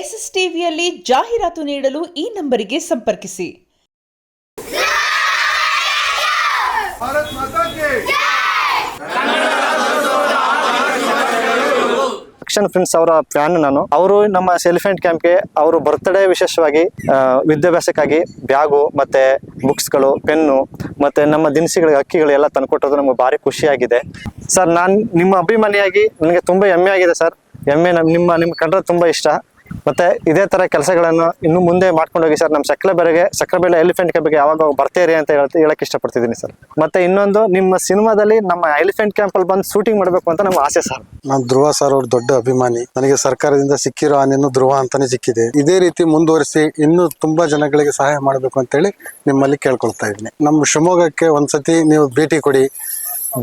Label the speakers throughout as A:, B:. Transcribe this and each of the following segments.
A: S S ಟಿವಿಯಲ್ಲಿ ಜಾಹೀರಾತು ನೀಡಲು ಈ ನಂಬರಿಗೆ ಸಂಪರ್ಕಿಸಿ.
B: ಆಕ್ಷನ್ ಫ್ರೆಂಡ್ಸ್ ಅವರ ಫ್ಯಾನ್ ನಾನು. ಅವರು ನಮ್ಮ ಎಲಿಫೆಂಟ್ ಕ್ಯಾಂಪ್ಗೆ ಅವರು ಬರ್ತ್ಡೇ ವಿಶೇಷವಾಗಿ ವಿದ್ಯಾಭ್ಯಾಸಕ್ಕಾಗಿ ಬ್ಯಾಗು ಮತ್ತೆ ಬುಕ್ಸ್ಗಳು, ಪೆನ್ನು ಮತ್ತೆ ನಮ್ಮ ದಿನಸಿಗಳಿಗೆ ಅಕ್ಕಿಗಳು ಎಲ್ಲ ತಂದುಕೊಟ್ಟದ್ದು ನಮ್ಗೆ ಭಾರಿ ಖುಷಿಯಾಗಿದೆ ಸರ್. ನಾನು ನಿಮ್ಮ ಅಭಿಮಾನಿಯಾಗಿ ನನಗೆ ತುಂಬಾ ಹೆಮ್ಮೆ ಆಗಿದೆ ಸರ್. ಹೆಮ್ಮೆ ನಿಮ್ಮ ಕಂಡ್ರೆ ತುಂಬಾ ಇಷ್ಟ. ಮತ್ತೆ ಇದೇ ತರ ಕೆಲಸಗಳನ್ನು ಇನ್ನು ಮುಂದೆ ಮಾಡ್ಕೊಂಡು ಹೋಗಿ ಸರ್. ನಮ್ಮ ಸಕ್ಕರೆಬೆಲೆ ಎಲಿಫೆಂಟ್ ಕ್ಯಾಂಪ್ಗೆ ಯಾವಾಗ ಬರ್ತೀರಿ ಅಂತ ಹೇಳಕ್ ಇಷ್ಟಪಡ್ತಿದ್ದೀನಿ ಸರ್. ಮತ್ತೆ ಇನ್ನೊಂದು, ನಿಮ್ಮ ಸಿನಿಮಾದಲ್ಲಿ ನಮ್ಮ ಎಲಿಫೆಂಟ್ ಕ್ಯಾಂಪ್ ಅಲ್ಲಿ ಬಂದು ಶೂಟಿಂಗ್ ಮಾಡಬೇಕು ಅಂತ ನಮ್ಮ ಆಸೆ ಸರ್.
C: ನಾನು ಧ್ರುವ ಸರ್ ಅವ್ರ ದೊಡ್ಡ ಅಭಿಮಾನಿ. ನನಗೆ ಸರ್ಕಾರದಿಂದ ಸಿಕ್ಕಿರೋ ಆನೆಯನ್ನು ಧ್ರುವ ಅಂತಾನೆ ಸಿಕ್ಕಿದೆ. ಇದೇ ರೀತಿ ಮುಂದುವರಿಸಿ ಇನ್ನೂ ತುಂಬಾ ಜನಗಳಿಗೆ ಸಹಾಯ ಮಾಡಬೇಕು ಅಂತೇಳಿ ನಿಮ್ಮಲ್ಲಿ ಕೇಳ್ಕೊಳ್ತಾ ಇದ್ದೀನಿ. ನಮ್ಮ ಶಿವಮೊಗ್ಗಕ್ಕೆ ಒಂದ್ಸತಿ ನೀವು ಭೇಟಿ ಕೊಡಿ,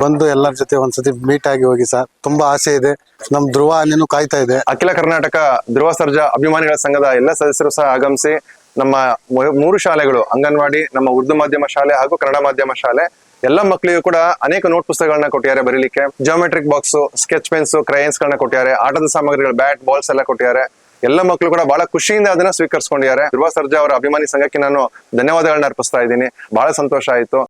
C: ಬಂದು ಎಲ್ಲರ ಜೊತೆ ಒಂದ್ಸತಿ ಮೀಟ್ ಆಗಿ ಹೋಗಿ ಸರ್. ತುಂಬಾ ಆಸೆ ಇದೆ. ನಮ್ ಧ್ರುವ ಆನೆನೂ ಕಾಯ್ತಾ ಇದೆ.
D: ಅಖಿಲ ಕರ್ನಾಟಕ ಧ್ರುವ ಸರ್ಜಾ ಅಭಿಮಾನಿಗಳ ಸಂಘದ ಎಲ್ಲ ಸದಸ್ಯರು ಸಹ ಆಗಮಿಸಿ ನಮ್ಮ 3 ಶಾಲೆಗಳು, ಅಂಗನವಾಡಿ, ನಮ್ಮ ಉರ್ದು ಮಾಧ್ಯಮ ಶಾಲೆ ಹಾಗೂ ಕನ್ನಡ ಮಾಧ್ಯಮ ಶಾಲೆ ಎಲ್ಲ ಮಕ್ಕಳಿಗೂ ಕೂಡ ಅನೇಕ ನೋಟ್ ಪುಸ್ತಕಗಳನ್ನ ಕೊಟ್ಟಿದ್ದಾರೆ ಬರೀಲಿಕ್ಕೆ. Geometric box, sketch pens, crayons ಗಳನ್ನ ಕೊಟ್ಟಿದ್ದಾರೆ. ಆಟದ ಸಾಮಗ್ರಿಗಳು, ಬ್ಯಾಟ್, ಬಾಲ್ಸ್ ಎಲ್ಲ ಕೊಟ್ಟಿದ್ದಾರೆ. ಎಲ್ಲ ಮಕ್ಕಳು ಕೂಡ ಬಹಳ ಖುಷಿಯಿಂದ ಅದನ್ನ ಸ್ವೀಕರಿಸಿಕೊಂಡಿದ್ದಾರೆ. ಧ್ರುವ ಸರ್ಜಾ ಅವರ ಅಭಿಮಾನಿ ಸಂಘಕ್ಕೆ ನಾನು ಧನ್ಯವಾದಗಳನ್ನ ಅರ್ಪಿಸ್ತಾ ಇದ್ದೀನಿ. ಬಹಳ ಸಂತೋಷ ಆಯ್ತು.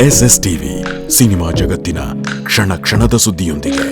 E: ಎಸ್ಎಸ್ ಟಿವಿ, ಸಿನಿಮಾ ಜಗತ್ತಿನ ಕ್ಷಣ ಕ್ಷಣದ ಸುದ್ದಿಯೊಂದಿಗೆ.